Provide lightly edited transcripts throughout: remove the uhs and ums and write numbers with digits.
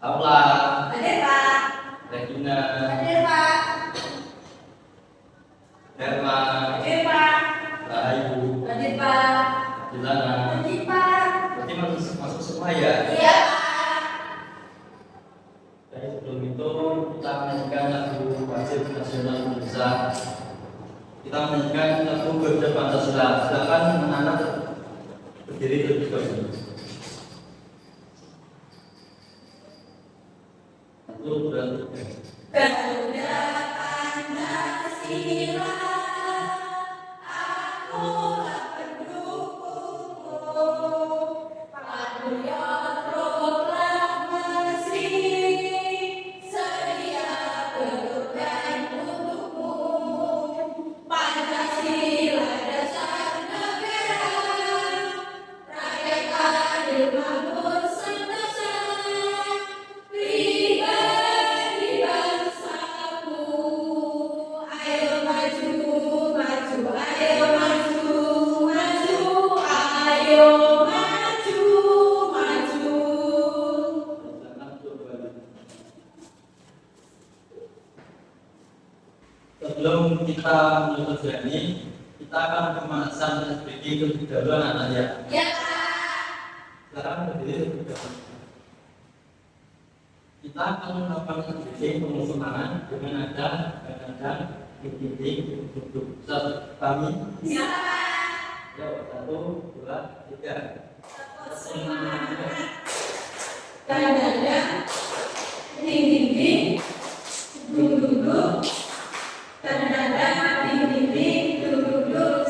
Aula, Hadir Pak. Regina, Hadir Pak. Herman, Hadir Pak. Rahayu, Hadir Pak. Dilana. Hadir Pak. Berarti masuk semua ya? Iya Pak. Jadi sebelum itu kita menyanyikan lagu wajib nasional Indonesia. Kita menyanyikan lagu Garuda Pancasila. Silakan anak-anak berdiri terlebih dahulu. Satu, dua, tiga. Garuda Pancasila, akulah pendukungmu. Patriot proklamasi, sedia berkorban untukmu. Pancasila dasar negara, rakyat adil makmur sentosa. Pribadi bangsaku, ayo maju, maju, ayo maju, maju, ayo maju, maju. Sebelum kita menutup ini, kita akan pemanasan SPG terlebih dahulu anak-anak ya. Ya. Silakan berdiri terlebih dahulu. Kita akan melakukan SPG pemusuhan dengan nada titik duduk kami. Ya. Yuk, satu, dua, tiga. Semangat, kadada, ding ding ding, dung dung dung, kadada, ding ding ding, dung dung dung.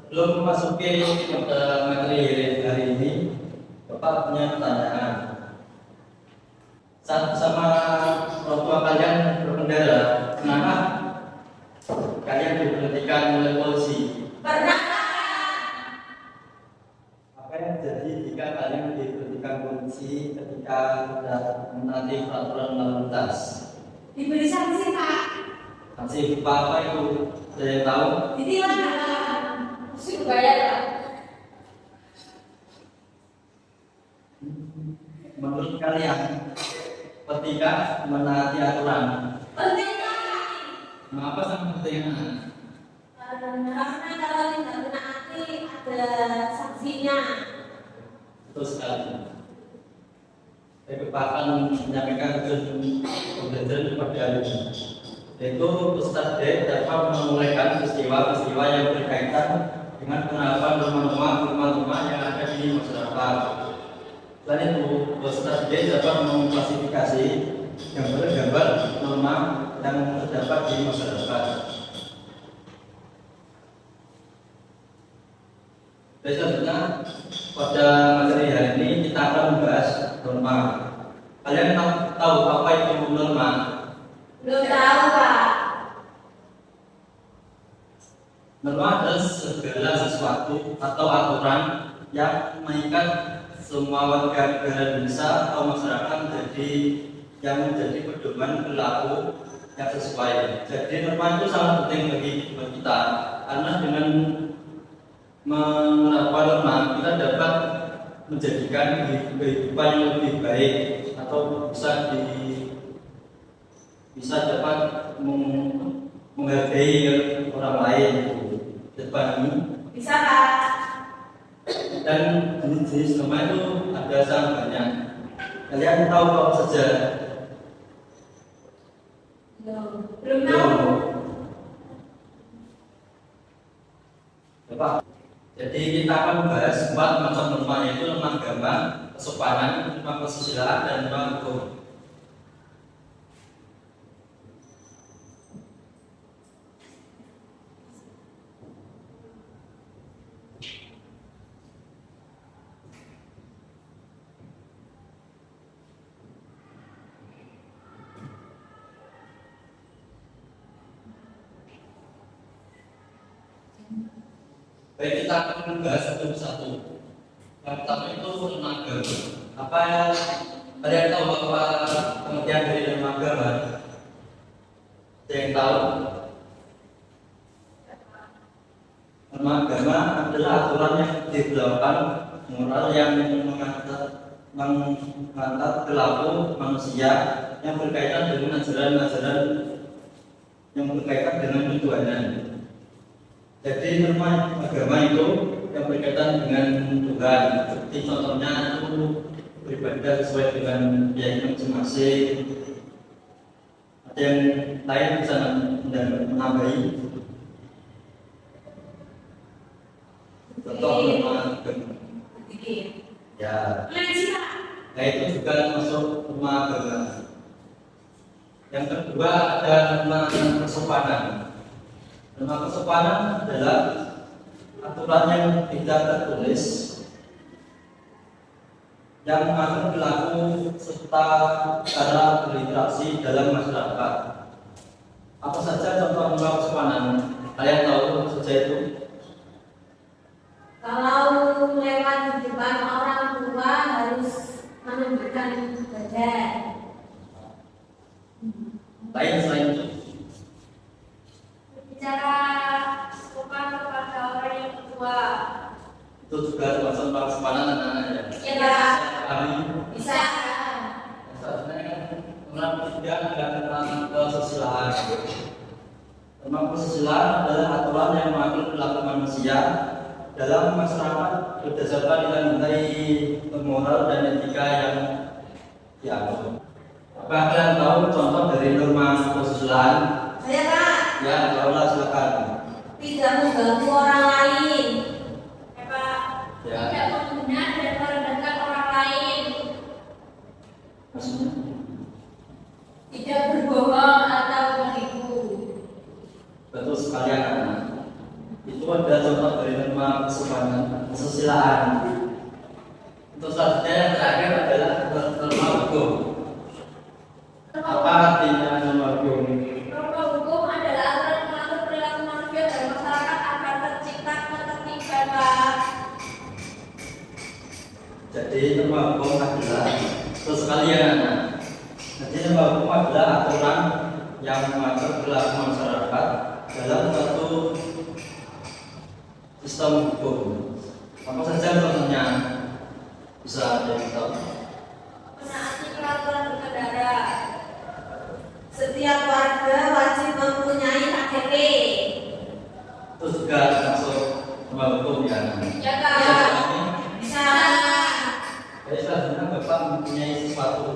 Sebelum memasuki materi hari ini, Bapak punya pertanyaan. Saat bersama orang tua kalian berkendara, kenapa kalian diberhentikan oleh polisi? Pernah Apa yang terjadi jika kalian diberhentikan polisi ketika menaati peraturan lalu lintas? diberi sanksi Pak, Sanksi apa itu? Saya tahu. ditilang mesti bayar Pak. Menurut kalian, ketika menaati aturan, Penting Pak, mengapa sangat penting? karena kalau tidak menaati ada sanksinya. Betul sekali. Saya akan menyampaikan pembelajaran pada hari ini, yaitu Ustadz D dapat memulaikan peristiwa-peristiwa yang berkaitan dengan penerapan norma-norma yang ada di masyarakat. Selain itu, Ustadz D dapat mengklasifikasi gambar-gambar norma yang terdapat di masyarakat. Selanjutnya, pada materi hari ini kita akan membahas norma. Kalian tahu apa itu norma? Belum tahu Pak. Norma adalah segala sesuatu atau aturan yang mengikat semua warga negara Indonesia atau masyarakat yang menjadi pedoman perilaku yang sesuai. Jadi norma itu sangat penting bagi kita, karena dengan menerapkan norma kita dapat menjadikan kehidupan yang lebih baik atau bisa dapat menghargai orang lain. Dipahami? Bisa Pak. Dan jenis-jenis norma itu ada sangat banyak. Kalian tahu apa saja? Belum tahu. Bapak. Jadi kita akan membahas 4 macam norma, yaitu norma agama, kesopanan, norma kesusilaan, dan norma hukum. Baik, kita akan membahas satu persatu. Yang pertama itu norma agama. Apa Kalian tahu apa pengertian dari norma agama? Ada yang tahu? Norma agama adalah aturan yang diberlakukan moral yang mengantar perilaku manusia yang berkaitan dengan ajaran-ajaran yang berkaitan dengan ketuhanan. Jadi norma agama itu yang berkaitan dengan Tuhan. Seperti contohnya itu beribadah sesuai dengan keyakinan masing-masing. Ada yang lain bisa menambahi. Contoh norma agama. Ya. Nah itu juga masuk norma agama. Yang kedua ada norma kesopanan. Norma kesopanan adalah aturan yang tidak tertulis yang mengatur perilaku serta cara berinteraksi dalam masyarakat. Apa saja contoh norma kesopanan? Kalian tahu apa saja itu? Kalau lewat di depan orang tua harus menunjukkan badan. Lain selain itu? Bicara sopan kepada orang yang tua. Itu juga termasuk norma kesopanan anak-anak ya? Iya. Kami Bisa. sebenarnya orang ketiga adalah tentang kesusilaan. Norma kesusilaan adalah aturan yang mengatur perilaku manusia dalam masyarakat berdasarkan nilai-nilai moral dan etika yang dianut. Apa kalian tahu contoh dari norma kesusilaan? Saya Pak. Ya, tahulah silakan. Tidak mengganggu orang lain. Pak. Ya. Tidak menghina dan merendahkan orang lain. Maksudnya? Tidak berbohong atau menipu. Betul sekali anak-anak. Itu ada contoh dari norma kesopanan, kesusilaan. Untuk selanjutnya yang terakhir adalah norma hukum. Apa artinya norma hukum? Norma hukum adalah aturan mengatur perilaku manusia dan masyarakat agar tercipta ketertiban, Pak. Jadi norma hukum adalah terus sekalian anak. Jadi norma hukum adalah aturan yang mengatur perilaku masyarakat dalam satu sistem hukum. Apa saja contohnya? Bisa ada yang tahu? Menaati peraturan berkendara. Setiap warga wajib mempunyai KTP. Itu juga masuk norma hukum ya. Ya, Bisa Kak. dipahami? Bisa. Jadi selanjutnya Bapak mempunyai sesuatu,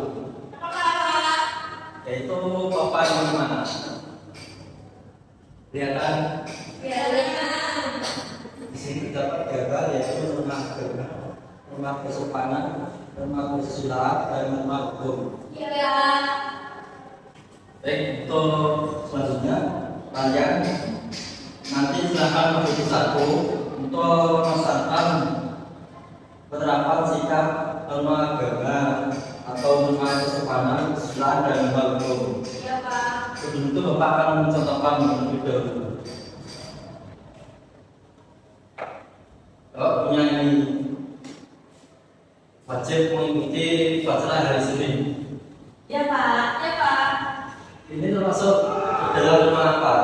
Apa, Pak? yaitu papan mana? Kelihatan Ya. di sini terdapat gambar yaitu norma agama, norma kesopanan, norma kesusilaan, dan norma hukum. Iya. Baik, untuk selanjutnya kalian nanti silakan memilih satu untuk memasarkan penerapan sikap norma agama atau norma kesopanan, kesusilaan, dan norma hukum. Iya, Pak. Sebelum itu Bapak akan mencontohkan terlebih dahulu. Kalau punya ini wajib mengikuti pelajaran hari Senin. Ya, Pak. Ya, Pak. Ini termasuk dalam norma apa?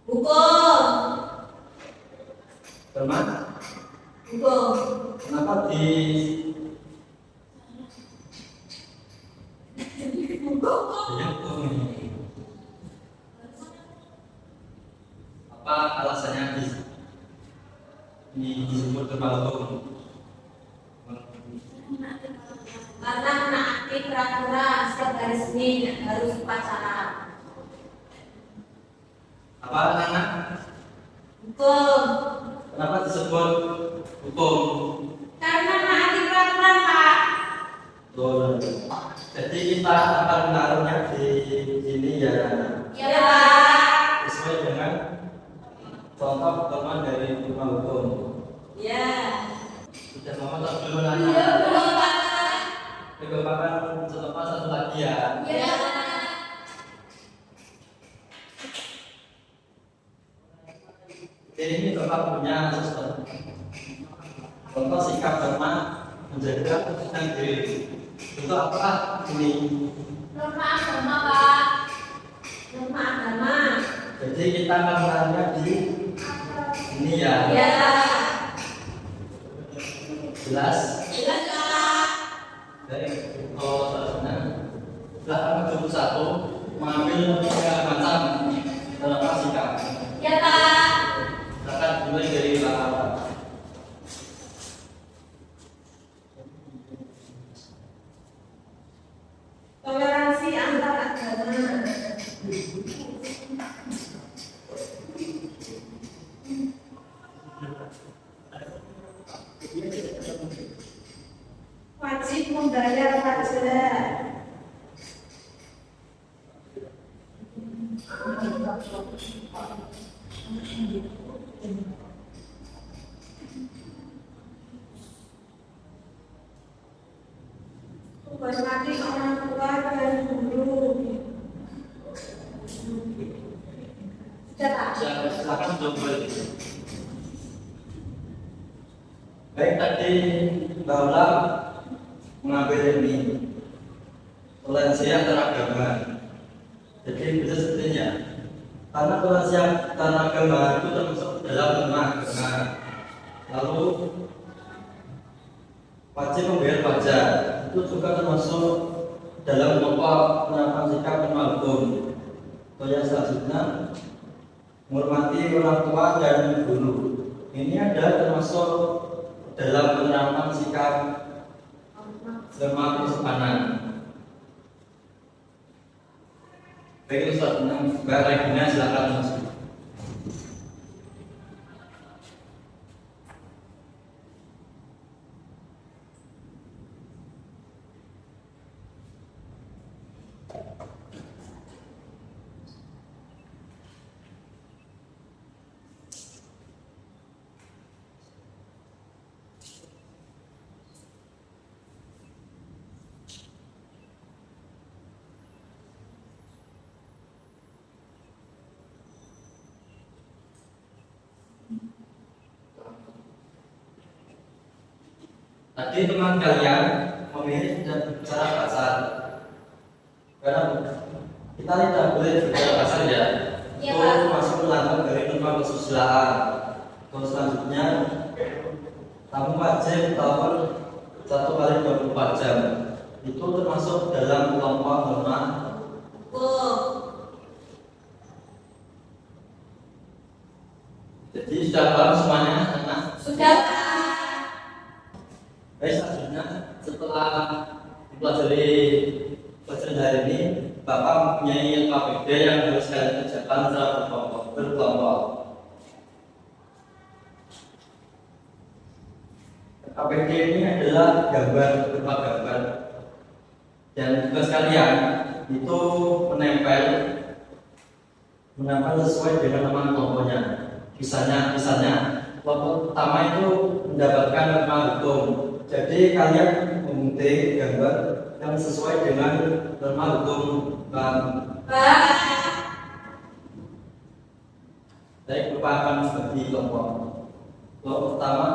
Hukum. Norma? Hukum. Kenapa di apa alasannya disebut norma hukum? Karena menaati peraturan setiap hari Senin harus upacara. Apa anak? Hukum. Kenapa disebut hukum? Karena menaati peraturan, Pak. Betul. Jadi kita akan menaruhnya di sini ya Ya, Pak. sesuai dengan contoh teman dari norma hukum. Ya. Sudah mau tak dulu Ya, nanya. Pak. Bapak akan mencontohkan satu lagi ya. Ya. Jadi ini Bapak punya sistem contoh sikap norma menjaga tentang diri. Untuk apa ini? Norma agama, Pak. Norma agama. Jadi kita akan melakukan di ini ya. Ya. Jelas? Jelas, Pak. Baik. Kalau selanjutnya halaman 21 mengambil 3 macam norma sikap. Ya, Pak. Silakan mulai dari belakang. Toleransi antar agama. Wajib membayar pajak. Menghormati orang tua dan guru. Sudah, Pak? Silakan coba. Baik, tadi bahwa mengambil ini toleransi antar agama. Jadi bisa sepertinya karena toleransi antar agama itu termasuk dalam norma agama. Lalu wajib membayar pajak itu juga termasuk dalam kelompok penerapan sikap norma hukum. Atau yang selanjutnya menghormati orang tua dan guru. Ini ada termasuk dalam penerapan sikap norma kesopanan. Baik, Ustaz, Mbak Regina silakan masuk. Tadi teman kalian memilih dan berbicara kasar. Karena kita tidak boleh berbicara kasar ya. Iya, Itu Pak. masuk melanggar dari norma kesusilaan. Terus selanjutnya kamu wajib tahun 1 kali 24 jam. Itu termasuk dalam kelompok norma. Jadi sudah paham semuanya, anak? Sudah, Pak. Baik, selanjutnya setelah dipelajari pelajaran hari ini, Bapak mempunyai KPD yang harus kalian kerjakan secara berkelompok. KPD ini adalah gambar berupa gambar, dan tugas kalian itu menempel sesuai dengan nama kelompoknya. Misalnya kelompok pertama itu mendapatkan norma hukum. Jadi kalian memungut gambar yang sesuai dengan norma hukum. Pak. Baik, Bapak akan membagi kelompok. Kelompok pertama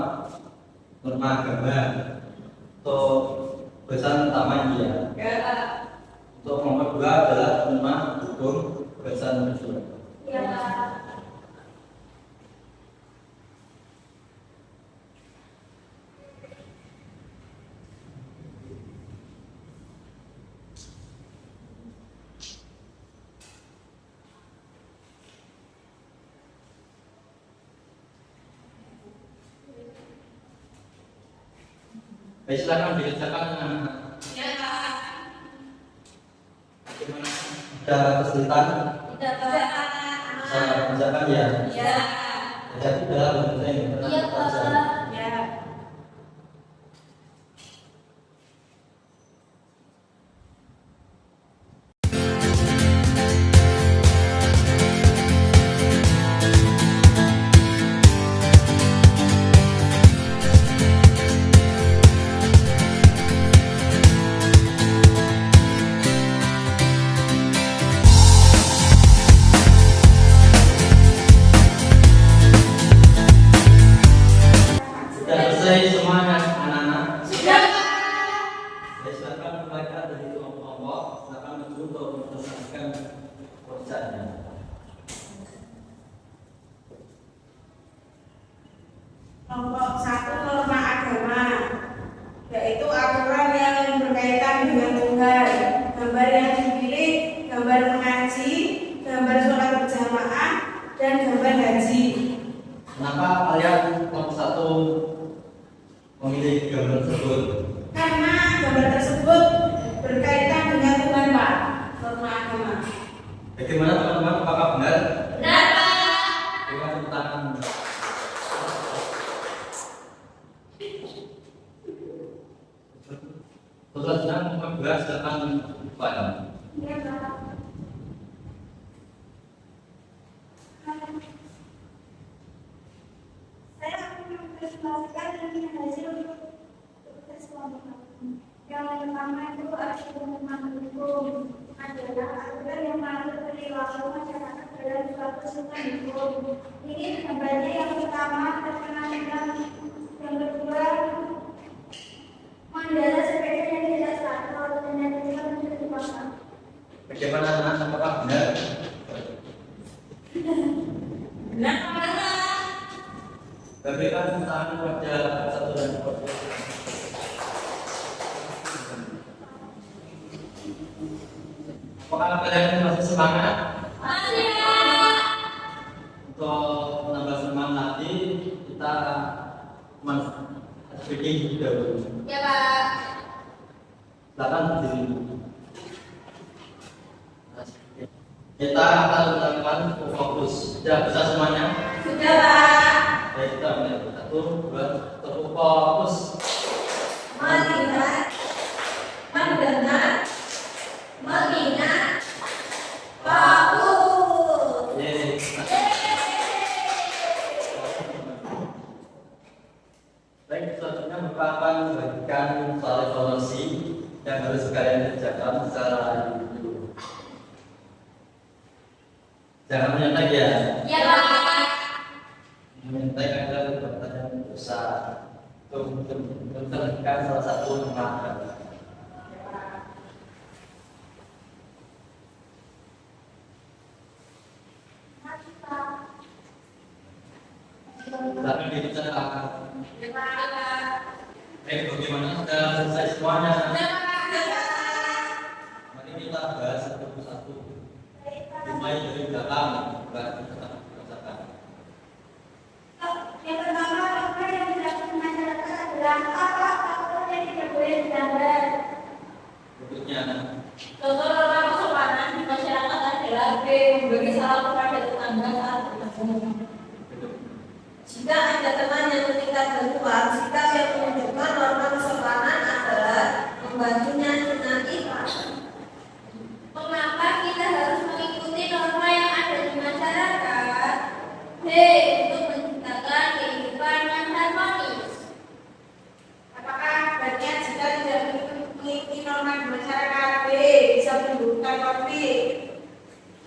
norma agama. Untuk bahasan pertama ini ya. Ya, Pak. Untuk kelompok kedua adalah norma hukum bahasan kedua. Ya, Pak. Baik, silakan dikerjakan dengan Ya, Pak. bagaimana. Ada kesulitan Sudah, Pak. saya kerjakan ya. Ya. Jadi dalam penting Iya, Pak. Ya. dulu untuk menyelesaikan pekerjaannya. Kelompok 1 norma agama, yaitu aturan yang berkaitan dengan Tuhan. Gambar yang dipilih gambar mengaji, gambar sholat berjamaah, dan gambar haji. Kenapa kalian kelompok 1 memilih gambar tersebut? Karena gambar tersebut berkaitan dengan Tuhan, Pak. Norma agama. Bagaimana teman-teman? Apakah benar? Benar, Pak. Terima tepuk tangan. Selanjutnya membahas tentang Tuhan. Iya, Pak. Saya akan mempresentasikan dengan hasil tugas kelompok kami. Yang pertama itu argumen hukum adalah aturan yang mengatur perilaku masyarakat dalam suatu sistem hukum. Ini gambarnya yang pertama terkenal dengan yang kedua mengendarai sepeda yang tidak teratur dan yang ketiga menjadi pasang. Bagaimana teman? Apakah benar? Benar, Pak. Berikan tepuk tangan kepada satu dan kepada apakah kalian masih semangat? Masih, Pak. Untuk menambah semangat lagi, kita speaking dahulu. Ya, Pak. Silakan berdiri. Kita akan melakukan fokus. Sudah bisa semuanya? Sudah, Pak. Baik, kita mulai. 1, 2, fokus. Melihat, mendengar, mengingat, fokus. Yeay. Baik, selanjutnya merupakan bagikan soal evaluasi yang harus kalian kerjakan secara individu. Jangan menyantai ya. Ya, Pak. Menyantai adalah perbuatan yang besar. Untuk menekan salah satu makna. Tapi diceritakan. Ya, Pak. Bagaimana sudah selesai semuanya? Ya, Pak. Mari kita bahas satu persatu. Dimulai dari belakang, bukan berdasarkan. Yang pertama, apa yang dilakukan masyarakat adalah apa yang tidak boleh dilanggar. Berikutnya, Contoh norma kesopanan di masyarakat adalah B. Memberi salam kepada tetangga saat bertemu. Jika ada teman yang meminta bantuan, sikap yang menunjukkan norma kesopanan adalah membantunya dengan ikhlas. Mengapa kita harus mengikuti norma yang ada di masyarakat? B. Untuk menciptakan kehidupan yang harmonis. Apakah bagian jika tidak mengikuti norma di masyarakat B bisa menimbulkan konflik?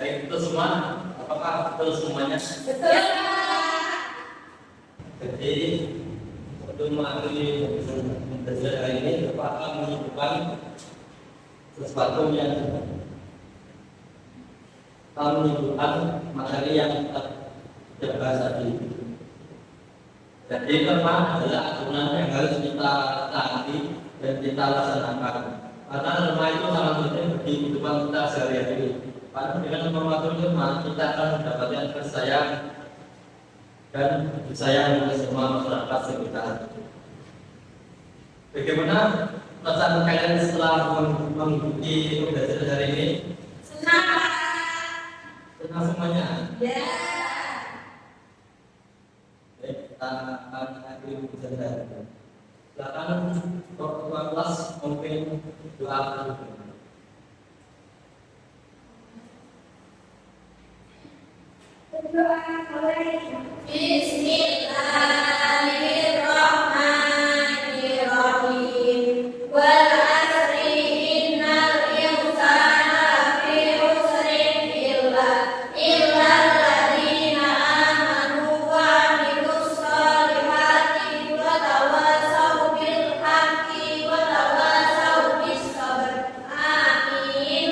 baik itu semua. Apakah betul semuanya? Betul, Pak. Jadi sebelum mengakhiri pembelajaran hari ini, Bapak akan menyebutkan sesuatu yang akan menyebutkan materi yang kita bahas tadi. Jadi norma adalah aturan yang harus kita taati dan kita laksanakan. Karena norma itu sangat penting bagi kehidupan kita sehari-hari. Karena dengan mematuhi norma kita akan mendapatkan kasih sayang dan disayang oleh semua masyarakat sekitar. Bagaimana perasaan kalian setelah mengikuti pembelajaran hari ini? Senang, Pak. Senang semuanya? Ya. Baik, kita akan akhiri pembelajaran hari ini. Silakan ketua kelas memimpin doa penutup. Berdoa mulai. Bismillahirrahmanirrahim. Wal asri innal insana lafi khusrin illa alladzina amanu wa amilus solihati wa tawasaw bil haqqi wa tawasaw bis sabr. Amin.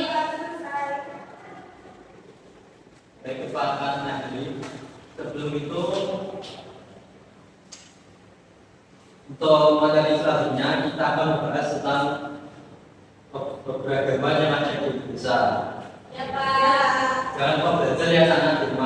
akan membahas tentang keberagaman yang ada di Indonesia. Ya Pak. Jangan lupa belajar ya anak-anak.